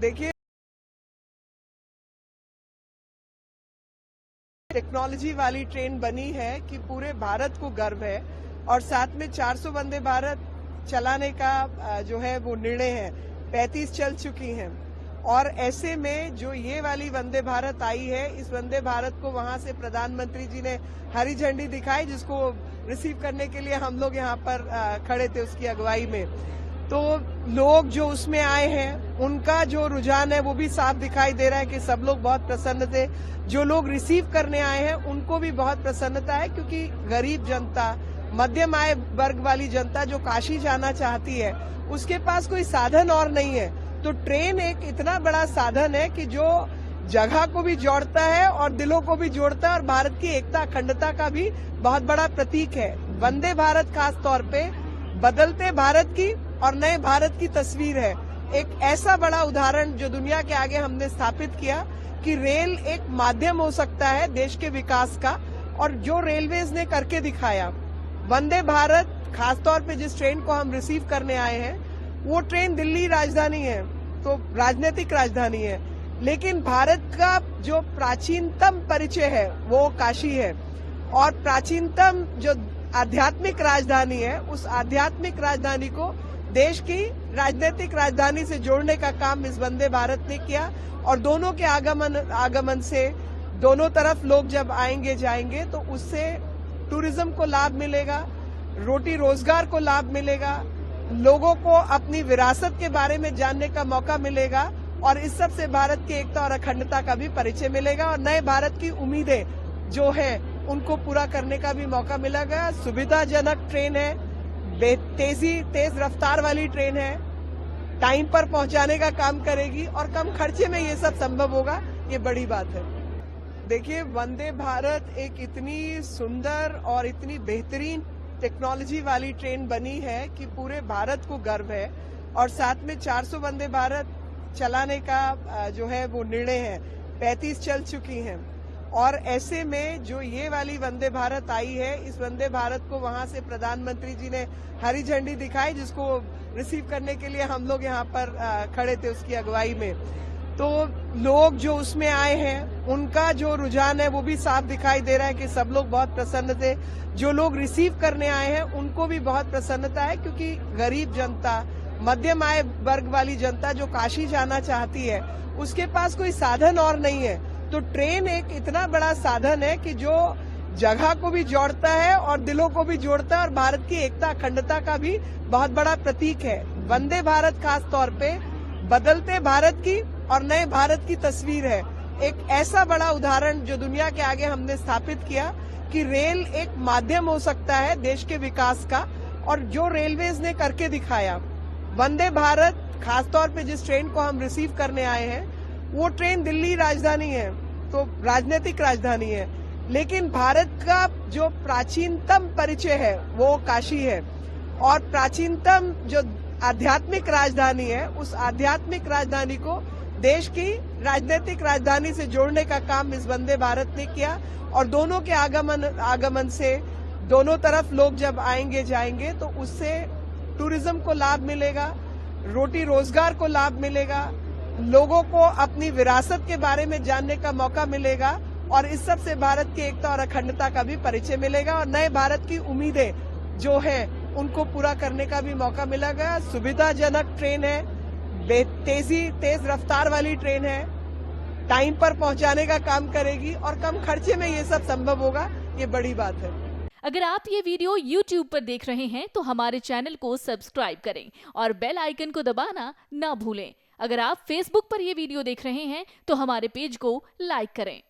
देखिए, टेक्नोलॉजी वाली ट्रेन बनी है कि पूरे भारत को गर्व है और साथ में 400 वंदे भारत चलाने का जो है वो निर्णय है। 35 चल चुकी हैं और ऐसे में जो ये वाली वंदे भारत आई है, इस वंदे भारत को वहां से प्रधानमंत्री जी ने हरी झंडी दिखाई, जिसको रिसीव करने के लिए हम लोग यहाँ पर खड़े थे उसकी अगुवाई में। तो लोग जो उसमें आए हैं उनका जो रुझान है वो भी साफ दिखाई दे रहा है कि सब लोग बहुत प्रसन्न थे। जो लोग रिसीव करने आए हैं उनको भी बहुत प्रसन्नता है, क्योंकि गरीब जनता, मध्यम आय वर्ग वाली जनता जो काशी जाना चाहती है उसके पास कोई साधन और नहीं है। तो ट्रेन एक इतना बड़ा साधन है कि जो जगह को भी जोड़ता है और दिलों को भी जोड़ता है और भारत की एकता अखंडता का भी बहुत बड़ा प्रतीक है। वंदे भारत खास तौर पे बदलते भारत की और नए भारत की तस्वीर है। एक ऐसा बड़ा उदाहरण जो दुनिया के आगे हमने स्थापित किया कि रेल एक माध्यम हो सकता है देश के विकास का, और जो रेलवेज ने करके दिखाया। वंदे भारत खासतौर पे जिस ट्रेन को हम रिसीव करने आए हैं वो ट्रेन दिल्ली राजधानी है, तो राजनीतिक राजधानी है, लेकिन भारत का जो प्राचीनतम परिचय है वो काशी है। और प्राचीनतम जो आध्यात्मिक राजधानी है, उस आध्यात्मिक राजधानी को देश की राजनीतिक राजधानी से जोड़ने का काम इस वंदे भारत ने किया। और दोनों के आगमन से दोनों तरफ लोग जब आएंगे जाएंगे तो उससे टूरिज्म को लाभ मिलेगा, रोटी रोजगार को लाभ मिलेगा, लोगों को अपनी विरासत के बारे में जानने का मौका मिलेगा और इस सब से भारत की एकता और अखंडता का भी परिचय मिलेगा और नए भारत की उम्मीदें जो है उनको पूरा करने का भी मौका मिलेगा। सुविधाजनक ट्रेन है, तेज रफ्तार वाली ट्रेन है, टाइम पर पहुंचाने का काम करेगी और कम खर्चे में ये सब संभव होगा, ये बड़ी बात है। देखिए, वंदे भारत एक इतनी सुंदर और इतनी बेहतरीन टेक्नोलॉजी वाली ट्रेन बनी है कि पूरे भारत को गर्व है और साथ में 400 वंदे भारत चलाने का जो है वो निर्णय है। 35 चल चुकी हैं और ऐसे में जो ये वाली वंदे भारत आई है, इस वंदे भारत को वहां से प्रधानमंत्री जी ने हरी झंडी दिखाई, जिसको रिसीव करने के लिए हम लोग यहाँ पर खड़े थे उसकी अगुवाई में। तो लोग जो उसमें आए हैं उनका जो रुझान है वो भी साफ दिखाई दे रहा है कि सब लोग बहुत प्रसन्न थे। जो लोग रिसीव करने आए हैं उनको भी बहुत प्रसन्नता है, क्योंकि गरीब जनता, मध्यम आय वर्ग वाली जनता जो काशी जाना चाहती है उसके पास कोई साधन और नहीं है। तो ट्रेन एक इतना बड़ा साधन है कि जो जगह को भी जोड़ता है और दिलों को भी जोड़ता है और भारत की एकता अखंडता का भी बहुत बड़ा प्रतीक है। वंदे भारत खास तौर पे बदलते भारत की और नए भारत की तस्वीर है। एक ऐसा बड़ा उदाहरण जो दुनिया के आगे हमने स्थापित किया कि रेल एक माध्यम हो सकता है देश के विकास का, और जो रेलवेज ने करके दिखाया। वंदे भारत खासतौर पे जिस ट्रेन को हम रिसीव करने आए हैं वो ट्रेन दिल्ली राजधानी है, तो राजनीतिक राजधानी है, लेकिन भारत का जो प्राचीनतम परिचय है वो काशी है। और प्राचीनतम जो आध्यात्मिक राजधानी है, उस आध्यात्मिक राजधानी को देश की राजनीतिक राजधानी से जोड़ने का काम इस वंदे भारत ने किया। और दोनों के आगमन से दोनों तरफ लोग जब आएंगे जाएंगे तो उससे टूरिज्म को लाभ मिलेगा, रोटी रोजगार को लाभ मिलेगा, लोगों को अपनी विरासत के बारे में जानने का मौका मिलेगा और इस सब से भारत की एकता और अखंडता का भी परिचय मिलेगा और नए भारत की उम्मीदें जो है उनको पूरा करने का भी मौका मिलेगा। सुविधाजनक ट्रेन है, तेज रफ्तार वाली ट्रेन है, टाइम पर पहुंचाने का काम करेगी और कम खर्चे में ये सब संभव होगा, ये बड़ी बात है। अगर आप ये वीडियो YouTube पर देख रहे हैं तो हमारे चैनल को सब्सक्राइब करें और बेल आइकन को दबाना ना भूलें। अगर आप Facebook पर ये वीडियो देख रहे हैं तो हमारे पेज को लाइक करें।